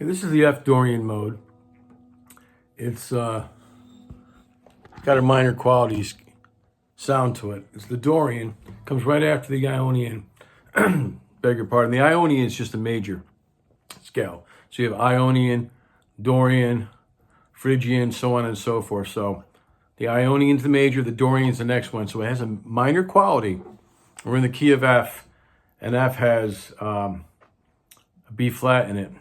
Okay, this is the F Dorian mode. It's got a minor qualities sound to it. It's the Dorian, comes right after the Ionian. Beg your pardon. The Ionian is just a major scale. So you have Ionian, Dorian, Phrygian, so on and so forth. So the Ionian's the major, the Dorian's the next one. So it has a minor quality. We're in the key of F, and F has a B flat in it.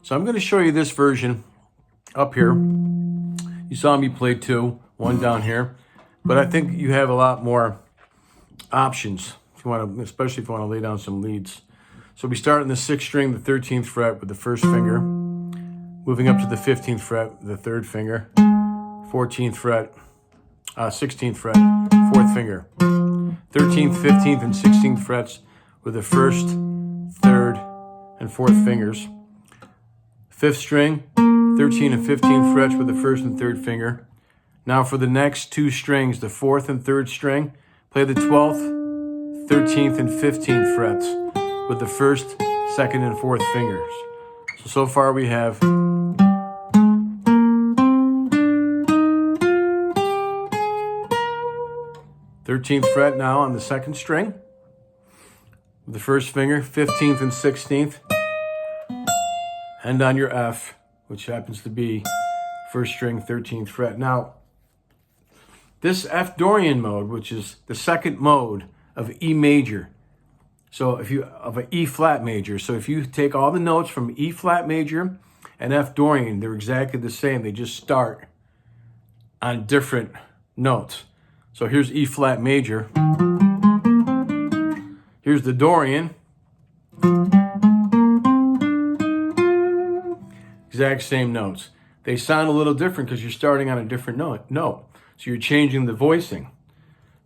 So I'm going to show you this version up here. You saw me play two, one down here, but I think you have a lot more options if you want to, especially if you want to lay down some leads. So we start in the 6th string, the 13th fret with the 1st finger, moving up to the 15th fret, the 3rd finger, 14th fret, 16th fret, 4th finger, 13th, 15th, and 16th frets with the 1st, 3rd, and 4th fingers. 5th string, 13 and 15 frets with the 1st and 3rd finger. Now for the next two strings, the 4th and 3rd string, play the 12th, 13th, and 15th frets with the 1st, 2nd, and 4th fingers. So far we have thirteenth fret now on the 2nd string with the 1st finger, 15th and 16th, and on your F, which happens to be 1st string, 13th fret. Now, this F Dorian mode, which is the 2nd mode of E major, so of an E flat major. So if you take all the notes from E flat major and F Dorian, they're exactly the same. They just start on different notes. So here's E flat major. Here's the Dorian. Exact same notes. They sound a little different because you're starting on a different note. So you're changing the voicing.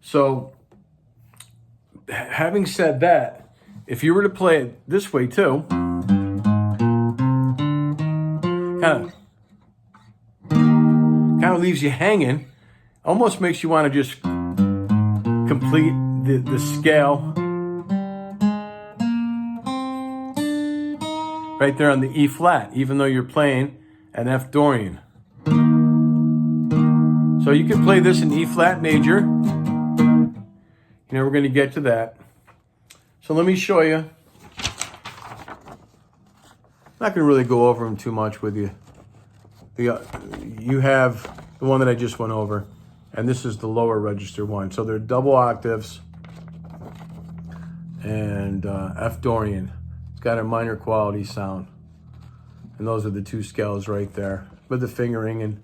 So having said that, if you were to play it this way too, kind of leaves you hanging, almost makes you want to just complete the scale right there on the E flat, even though you're playing an F Dorian. So you can play this in E flat major. We're going to get to that. So let me show you. I'm not going to really go over them too much with you. You have the one that I just went over, and this is the lower register one. So they're double octaves, and F Dorian. It's got a minor quality sound. And those are the two scales right there with the fingering. And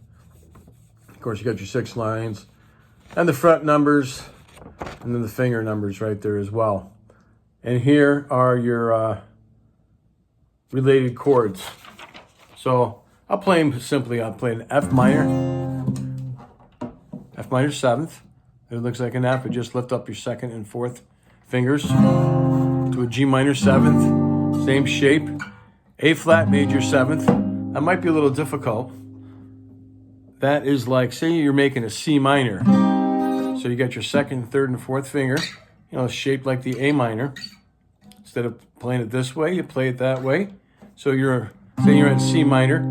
of course you got your 6 lines and the fret numbers and then the finger numbers right there as well. And here are your related chords. So I'll play them simply. I'll play an F minor 7th. It looks like an F, but just lift up your 2nd and 4th fingers to a G minor 7th, same shape. A flat major 7th. That might be a little difficult. That is like, say you're making a C minor. So you got your 2nd, 3rd, and 4th finger, shaped like the A minor. Instead of playing it this way, you play it that way. So say you're at C minor.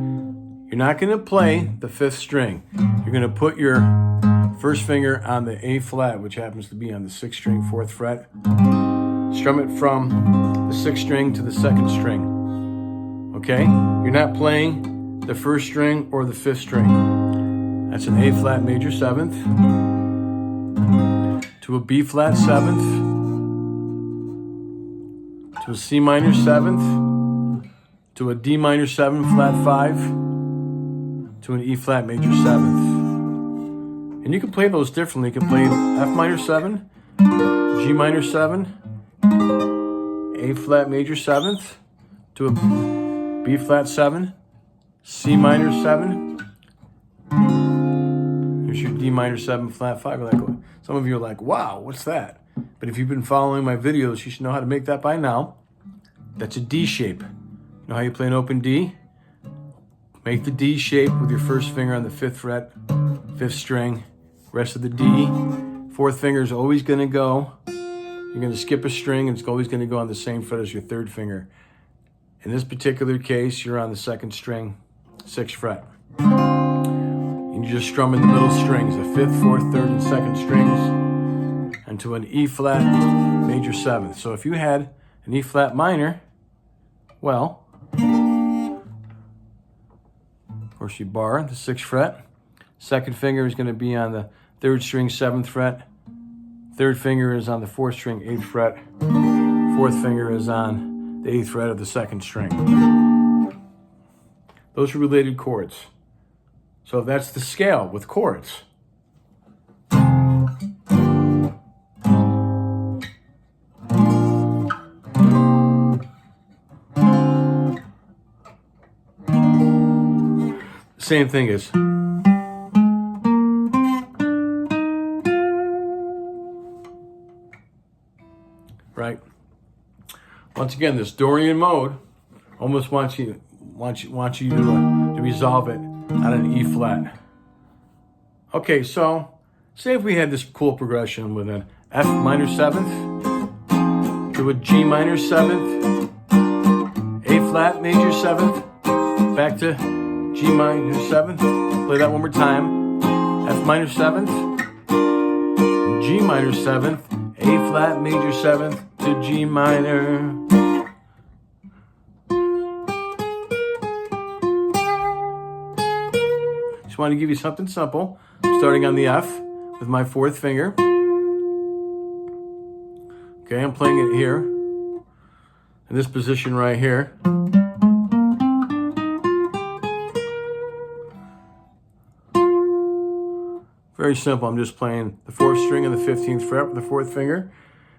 You're not going to play the 5th string. You're going to put your 1st finger on the A flat, which happens to be on the 6th string, 4th fret. Strum it from the 6th string to the 2nd string. Okay? You're not playing the 1st string or the 5th string. That's an A flat major 7th to a B flat 7th to a C minor 7th to a D minor 7 flat 5 to an E flat major 7th. And you can play those differently. You can play F minor 7, G minor 7, A flat major 7th to a B flat 7, C minor 7. Here's your D minor 7 flat 5. Some of you are like, wow, what's that? But if you've been following my videos, you should know how to make that by now. That's a D shape. You know how you play an open D? Make the D shape with your 1st finger on the 5th fret, 5th string, rest of the D. 4th finger is always going to go. You're going to skip a string, and it's always going to go on the same fret as your 3rd finger. In this particular case, you're on the 2nd string, 6th fret. And you just strum in the middle strings, the 5th, 4th, 3rd, and 2nd strings, and to an E flat major 7th. So if you had an E flat minor, well, of course you bar the 6th fret. 2nd finger is going to be on the 3rd string, 7th fret. 3rd finger is on the 4th string, 8th fret. 4th finger is on the 8th fret of the 2nd string. Those are related chords. So that's the scale with chords. Same thing is. Right? Once again, this Dorian mode almost wants you to resolve it on an E flat. Okay, so say if we had this cool progression with an F minor 7th to a G minor 7th, A flat major 7th, back to G minor 7th. Play that one more time. F minor 7th, G minor 7th, A flat major 7th to G minor. Just want to give you something simple. Starting on the F with my 4th finger. Okay, I'm playing it here. In this position right here. Very simple. I'm just playing the 4th string and the 15th fret with the 4th finger.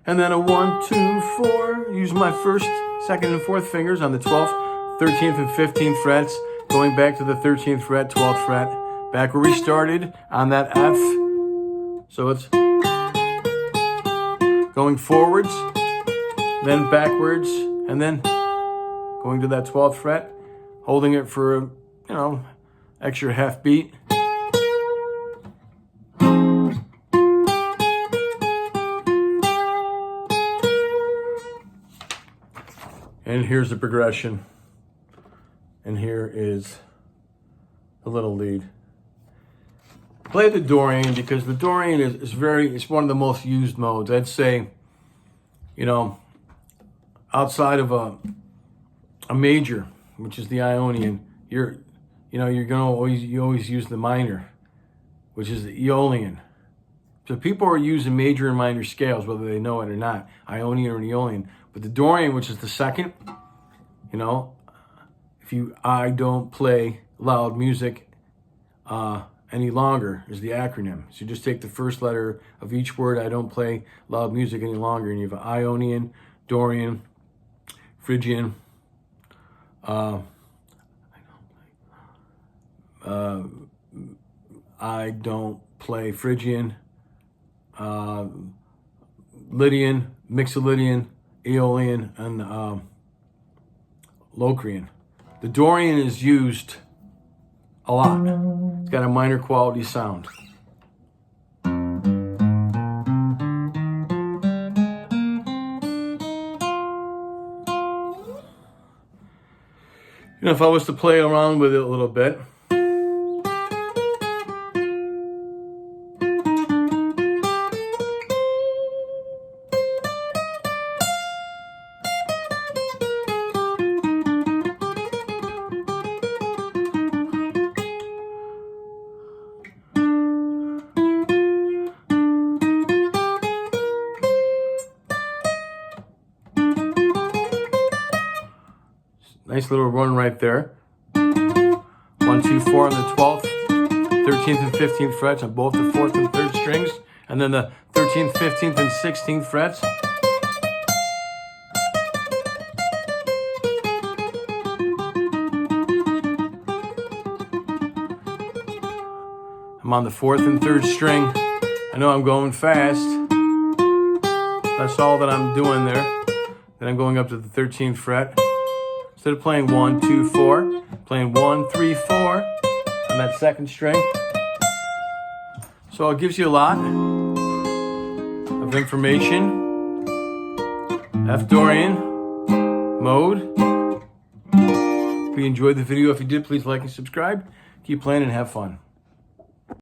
And then a 1, 2, 4. Use my 1st, 2nd, and 4th fingers on the 12th, 13th, and 15th frets. Going back to the 13th fret, 12th fret. Back where we started on that F. So it's going forwards, then backwards, and then going to that 12th fret. Holding it for, extra half beat. And here's the progression. And here is the little lead. Play the Dorian because the Dorian it's one of the most used modes. I'd say, outside of a major, which is the Ionian, you always use the minor, which is the Aeolian. So people are using major and minor scales, whether they know it or not, Ionian or Aeolian. But the Dorian, which is the 2nd, I don't play loud music any longer is the acronym. So you just take the first letter of each word, I don't play loud music any longer, and you have Ionian, Dorian, Phrygian, I don't play Phrygian, Lydian, Mixolydian, Aeolian, and Locrian. The Dorian is used a lot. It's got a minor quality sound. If I was to play around with it a little bit, nice little run right there. 1, 2, 4 on the 12th, 13th and 15th frets on both the 4th and 3rd strings, and then the 13th, 15th, and 16th frets. I'm on the 4th and 3rd string. I know I'm going fast. That's all that I'm doing there. Then I'm going up to the 13th fret. Instead of playing 1, 2, 4, playing 1, 3, 4 on that 2nd string. So it gives you a lot of information. F Dorian mode. Hope you enjoyed the video. If you did, please like and subscribe. Keep playing and have fun.